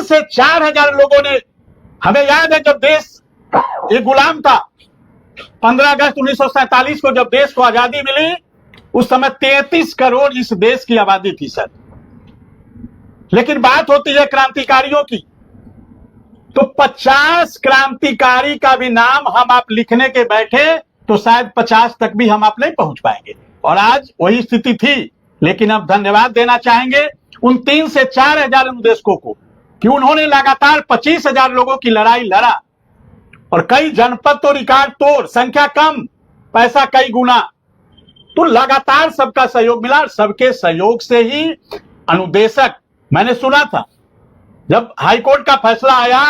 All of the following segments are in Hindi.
से 4,000 लोगों ने, हमें याद है जब देश ये गुलाम था, 15 अगस्त 1947 को जब देश को आजादी मिली, उस समय 33 करोड़ इस देश की आबादी थी सर। लेकिन बात होती है क्रांतिकारियों की, तो 50 क्रांतिकारी का भी नाम हम आप लिखने के बैठे तो शायद 50 तक भी हम आप नहीं पहुंच पाएंगे। और आज वही स्थिति थी। लेकिन अब धन्यवाद देना चाहेंगे उन 3 से 4,000 अनुदेशकों को कि उन्होंने लगातार 25,000 लोगों की लड़ाई लड़ा, और कई जनपद तो रिकॉर्ड तोड़, संख्या कम, पैसा कई गुना, तो लगातार सबका सहयोग मिला। सबके सहयोग से ही अनुदेशक, मैंने सुना था जब हाईकोर्ट का फैसला आया,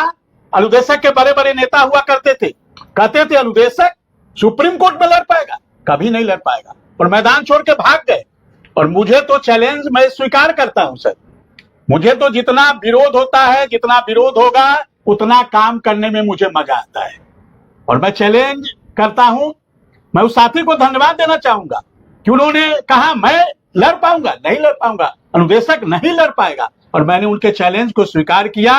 अनुदेशक के बड़े बड़े नेता हुआ करते थे, कहते थे अनुदेशक सुप्रीम कोर्ट में लड़ पाएगा, कभी नहीं लड़ पाएगा, और मैदान छोड़ के भाग गए। और मुझे तो चैलेंज, मैं स्वीकार करता हूं सर, मुझे तो जितना विरोध होता है, जितना विरोध होगा उतना काम करने में मुझे मजा आता है, और मैं चैलेंज करता हूं। मैं उस साथी को धन्यवाद देना चाहूंगा कि उन्होंने कहा मैं लड़ पाऊंगा, नहीं लड़ पाऊंगा, अनुदेशक नहीं लड़ पाएगा, और मैंने उनके चैलेंज को स्वीकार किया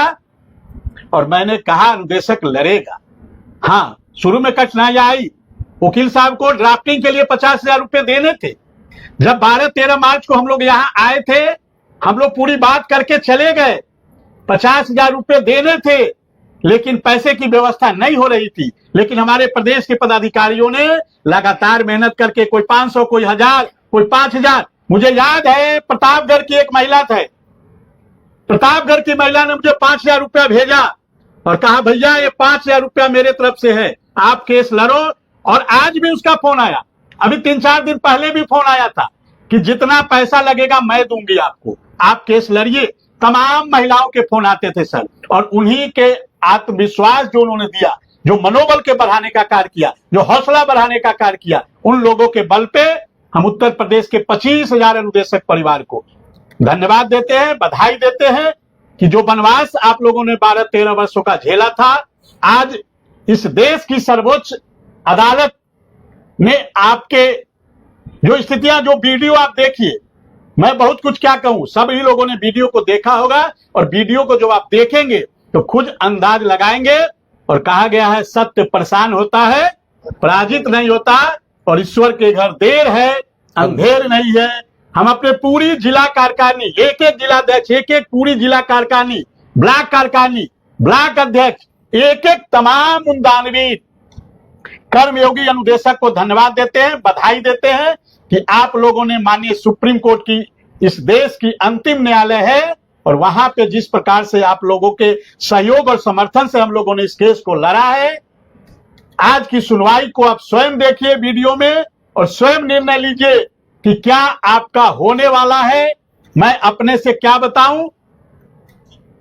और मैंने कहा अनुदेशक लड़ेगा। हाँ, शुरू में कठिनाई आई, वकील साहब को ड्राफ्टिंग के लिए 50,000 रुपए देने थे। जब 12-13 मार्च को हम लोग यहाँ आए थे, हम लोग पूरी बात करके चले गए, 50,000 रुपए देने थे, लेकिन पैसे की व्यवस्था नहीं हो रही थी। लेकिन हमारे प्रदेश के पदाधिकारियों ने लगातार मेहनत करके, कोई 500, कोई 1000, कोई 5,000। मुझे याद है प्रतापगढ़ की एक महिला थे, प्रतापगढ़ की महिला ने मुझे 5,000 रुपया भेजा और कहा भैया ये 5,000 रुपया मेरे तरफ से है, आप केस लड़ो। और आज भी उसका फोन आया, अभी 3-4 दिन पहले भी फोन आया था कि जितना पैसा लगेगा मैं दूंगी आपको, आप केस लड़िए। तमाम महिलाओं के फोन आते थे सर, और उन्हीं के आत्मविश्वास जो उन्होंने दिया, जो मनोबल के बढ़ाने का कार्य किया, जो हौसला बढ़ाने का कार्य किया, उन लोगों के बल पे हम उत्तर प्रदेश के 25,000 अनुदेशक परिवार को धन्यवाद देते हैं, बधाई देते हैं कि जो वनवास आप लोगों ने 12-13 वर्षों का झेला था, आज इस देश की सर्वोच्च अदालत ने आपके जो स्थितियां, जो वीडियो आप देखिए, मैं बहुत कुछ क्या कहूं, सभी लोगों ने वीडियो को देखा होगा, और वीडियो को जो आप देखेंगे तो खुद अंदाज लगाएंगे। और कहा गया है सत्य परेशान होता है, पराजित नहीं होता, और ईश्वर के घर देर है अंधेर नहीं है। हम अपने पूरी जिला कार्यकारिणी, एक एक जिलाध्यक्ष, एक एक पूरी जिला कार्यकारिणी, ब्लॉक कार्यकारिणी, ब्लॉक अध्यक्ष, एक एक तमाम 99 कर्मयोगी अनुदेशक को धन्यवाद देते हैं, बधाई देते हैं कि आप लोगों ने माननीय सुप्रीम कोर्ट की, इस देश की अंतिम न्यायालय है, और वहां पे जिस प्रकार से आप लोगों के सहयोग और समर्थन से हम लोगों ने इस केस को लड़ा है, आज की सुनवाई को आप स्वयं देखिए वीडियो में और स्वयं निर्णय लीजिए कि क्या आपका होने वाला है। मैं अपने से क्या बताऊं,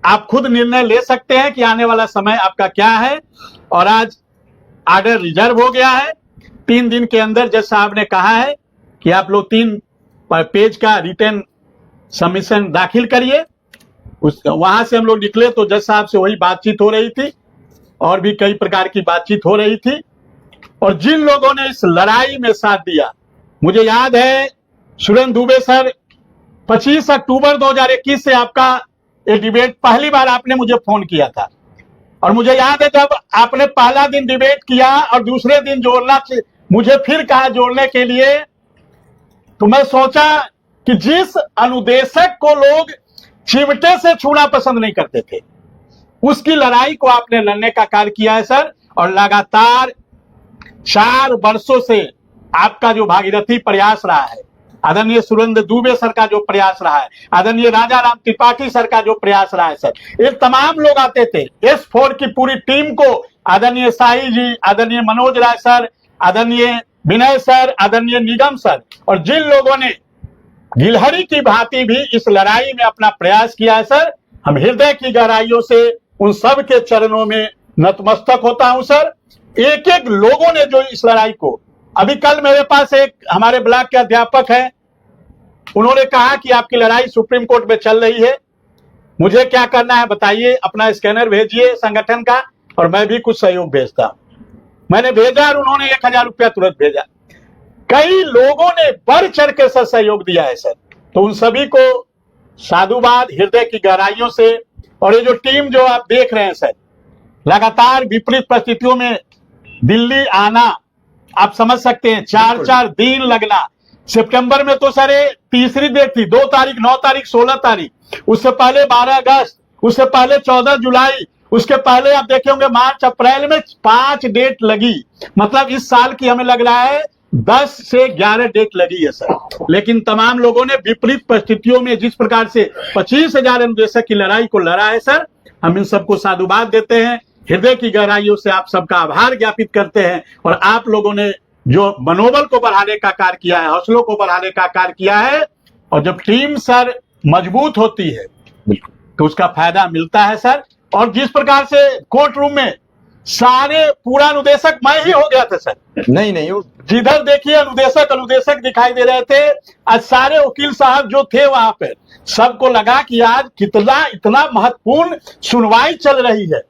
आप खुद निर्णय ले सकते हैं कि आने वाला समय आपका क्या है। और आज ऑर्डर रिजर्व हो गया है, 3 दिन के अंदर जज साहब ने कहा है कि आप लोग 3 पेज का रिटर्न सबमिशन दाखिल करिए। वहां से हम लोग निकले तो जज साहब से वही बातचीत हो रही थी, और भी कई प्रकार की बातचीत हो रही थी। और जिन लोगों ने इस लड़ाई में साथ दिया, मुझे याद है सुरेंद्र दुबे सर, 25 अक्टूबर 2021 से आपका एक डिबेट, पहली बार आपने मुझे फोन किया था, और मुझे याद है जब आपने पहला दिन डिबेट किया और दूसरे दिन जोड़ना, मुझे फिर कहा जोड़ने के लिए, तो मैं सोचा कि जिस अनुदेशक को लोग चिमटे से छूना पसंद नहीं करते थे, उसकी लड़ाई को आपने लड़ने का कार्य किया है सर। और लगातार 4 वर्षों से आपका जो भागीरथी प्रयास रहा है, आदरणीय सुरेंद्र दुबे सर का जो प्रयास रहा है, आदरणीय राजा राम त्रिपाठी सर का जो प्रयास रहा है सर, ये तमाम लोग आते थे, S4 की पूरी टीम को, आदरणीय साई जी, आदरणीय मनोज राय सर, आदरणीय विनय सर, आदरणीय निगम सर, और जिन लोगों ने गिलहरी की भांति भी इस लड़ाई में अपना प्रयास किया है सर, हम हृदय की गहराइयों से उन सब के चरणों में नतमस्तक होता हूं सर। एक एक लोगों ने जो इस लड़ाई को, अभी कल मेरे पास एक हमारे ब्लॉक के अध्यापक है, उन्होंने कहा कि आपकी लड़ाई सुप्रीम कोर्ट में चल रही है, मुझे क्या करना है बताइए, अपना स्कैनर भेजिए संगठन का और मैं भी कुछ सहयोग भेजता हूं। मैंने भेजा और उन्होंने 1,000 रुपया तुरंत भेजा। कई लोगों ने बढ़ चढ़ के सर सहयोग दिया है सर, तो उन सभी को साधुवाद, हृदय की गहराइयों से और ये जो टीम जो आप देख रहे हैं सर, लगातार विपरीत परिस्थितियों में दिल्ली आना, आप समझ सकते हैं 4-4 दिन लगना। सितंबर में तो सर ये तीसरी डेट थी, 2 तारीख, 9 तारीख, 16 तारीख, उससे पहले 12 अगस्त, उससे पहले 14 जुलाई, उसके पहले आप देखे होंगे मार्च अप्रैल में 5 डेट लगी। मतलब इस साल की हमें लग रहा है 10 से 11 डेट लगी है सर। लेकिन तमाम लोगों ने विपरीत परिस्थितियों में जिस प्रकार से 25,000 अनुदेशक की लड़ाई को लड़ा है सर, हम इन सबको साधुवाद देते हैं, हृदय की गहराइयों से आप सबका आभार ज्ञापित करते हैं। और आप लोगों ने जो मनोबल को बढ़ाने का कार्य किया है, हौसलों को बढ़ाने का कार्य किया है, और जब टीम सर मजबूत होती है तो उसका फायदा मिलता है सर। और जिस प्रकार से कोर्ट रूम में सारे पूरा अनुदेशक मैं ही हो गया था सर, नहीं जिधर देखिए अनुदेशक दिखाई दे रहे थे। आज सारे वकील साहब जो थे वहां पे, सबको लगा कि आज कितना इतना महत्वपूर्ण सुनवाई चल रही है।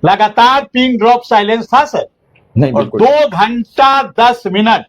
लगातार पिन ड्रॉप साइलेंस था सर, नहीं, और 2 घंटा 10 मिनट